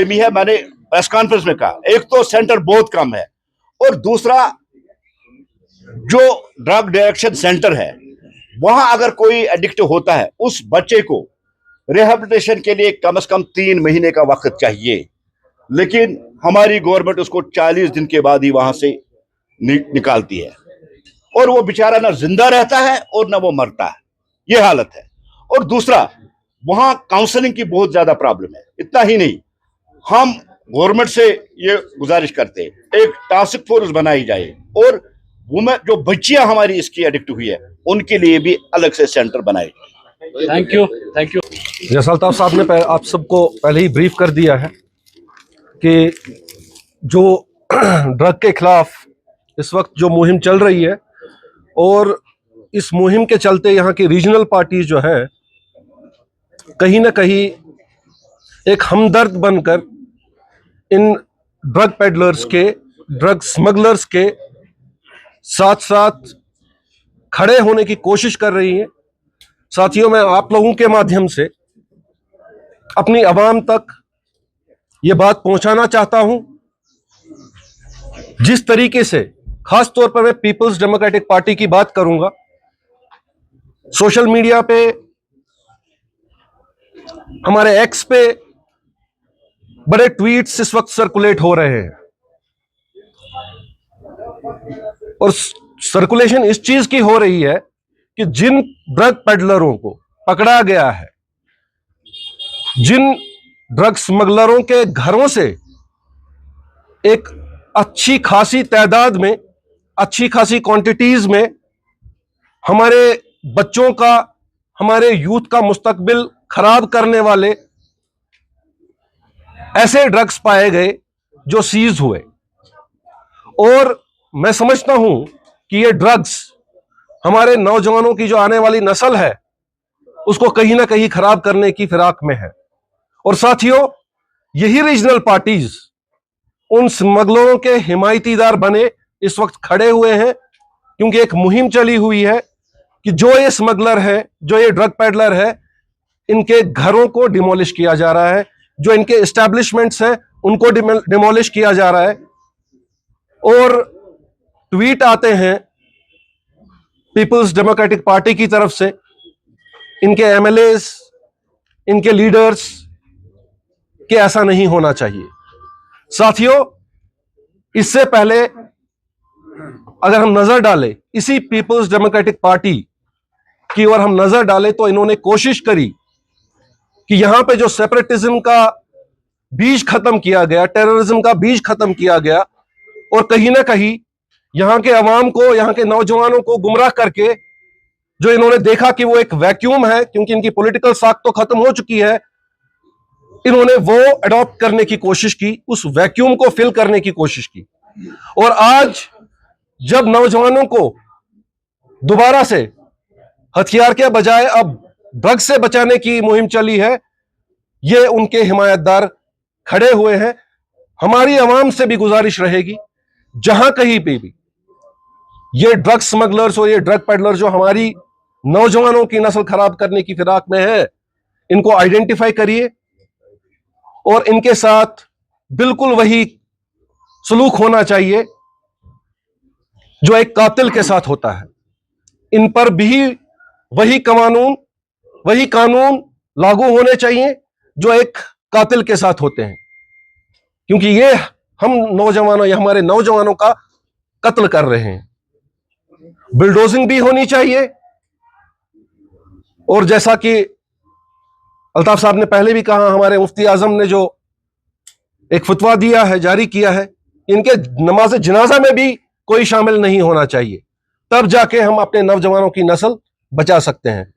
है, मैंने press conference में कहा, एक तो सेंटर बहुत कम है और दूसरा जो ड्रग डायरेक्शन सेंटर है वहां अगर कोई एडिक्ट होता है उस बच्चे को रिहेबिलिटेशन के लिए कम से कम 3 महीने का वक्त चाहिए, लेकिन हमारी गवर्नमेंट उसको 40 दिन के बाद ही वहां से निकालती है और वो बेचारा ना जिंदा रहता है और ना वो मरता है, ये हालत है। और दूसरा वहां काउंसलिंग की बहुत ज्यादा प्रॉब्लम है। इतना ही नहीं, हम गवर्नमेंट से ये गुजारिश करते हैं एक टास्क फोर्स बनाई जाए और वुमेन जो बच्चियां हमारी इसकी एडिक्ट हुई है उनके लिए भी अलग से सेंटर बनाए जाए। Thank you. जैसा अल्ताफ साहब ने आप सबको पहले ही ब्रीफ कर दिया है कि जो ड्रग के खिलाफ इस वक्त जो मुहिम चल रही है और इस मुहिम के चलते यहाँ की रीजनल पार्टीज जो है कहीं ना कहीं एक हमदर्द बनकर इन ड्रग पेडलर्स के, ड्रग स्मगलर्स के साथ साथ खड़े होने की कोशिश कर रही हैं। साथियों, मैं आप लोगों के माध्यम से अपनी आवाम तक ये बात पहुंचाना चाहता हूं, जिस तरीके से खास तौर पर मैं पीपल्स डेमोक्रेटिक पार्टी की बात करूंगा। सोशल मीडिया पे, हमारे एक्स पे बड़े ट्वीट्स इस वक्त सर्कुलेट हो रहे हैं और सर्कुलेशन इस चीज की हो रही है कि जिन ड्रग पेडलरों को पकड़ा गया है, जिन ड्रग स्मगलरों के घरों से एक अच्छी खासी तादाद में, अच्छी खासी क्वांटिटीज में हमारे बच्चों का, हमारे यूथ का मुस्तकबिल खराब करने वाले ऐसे ड्रग्स पाए गए जो सीज हुए। और मैं समझता हूं कि ये ड्रग्स हमारे नौजवानों की जो आने वाली नस्ल है उसको कहीं ना कहीं खराब करने की फिराक में है। और साथियों, यही रीजनल पार्टीज उन स्मगलरों के हिमायतीदार बने इस वक्त खड़े हुए हैं, क्योंकि एक मुहिम चली हुई है कि जो ये स्मगलर है, जो ये ड्रग पेडलर है, इनके घरों को डिमोलिश किया जा रहा है, जो इनके एस्टैब्लिशमेंट्स हैं उनको डिमोलिश किया जा रहा है। और ट्वीट आते हैं पीपल्स डेमोक्रेटिक पार्टी की तरफ से, इनके एमएलएस, इनके लीडर्स, कि ऐसा नहीं होना चाहिए। साथियों, इससे पहले अगर हम नजर डालें इसी पीपल्स डेमोक्रेटिक पार्टी की ओर हम नजर डालें तो इन्होंने कोशिश करी कि यहां पे जो सेपरेटिज्म का बीज खत्म किया गया, टेररिज्म का बीज खत्म किया गया और कहीं ना कहीं यहां के अवाम को, यहां के नौजवानों को गुमराह करके जो इन्होंने देखा कि वो एक वैक्यूम है, क्योंकि इनकी पॉलिटिकल साख तो खत्म हो चुकी है, इन्होंने वो अडॉप्ट करने की कोशिश की, उस वैक्यूम को फिल करने की कोशिश की। और आज जब नौजवानों को दोबारा से हथियार के बजाय अब ड्रग्स से बचाने की मुहिम चली है, ये उनके हिमायतदार खड़े हुए हैं। हमारी आवाम से भी गुजारिश रहेगी, जहां कहीं पे भी ये ड्रग स्मगलर्स और ये ड्रग पेडलर जो हमारी नौजवानों की नस्ल खराब करने की फिराक में है, इनको आइडेंटिफाई करिए और इनके साथ बिल्कुल वही सलूक होना चाहिए जो एक कातिल के साथ होता है। इन पर भी वही कानून लागू होने चाहिए जो एक कातिल के साथ होते हैं, क्योंकि ये हम नौजवानों या हमारे नौजवानों का कत्ल कर रहे हैं। बुलडोजिंग भी होनी चाहिए और जैसा कि अल्ताफ साहब ने पहले भी कहा, हमारे मुफ्ती आजम ने जो एक फतवा दिया है, जारी किया है, इनके नमाज जनाजा में भी कोई शामिल नहीं होना चाहिए, तब जाके हम अपने नौजवानों की नस्ल बचा सकते हैं।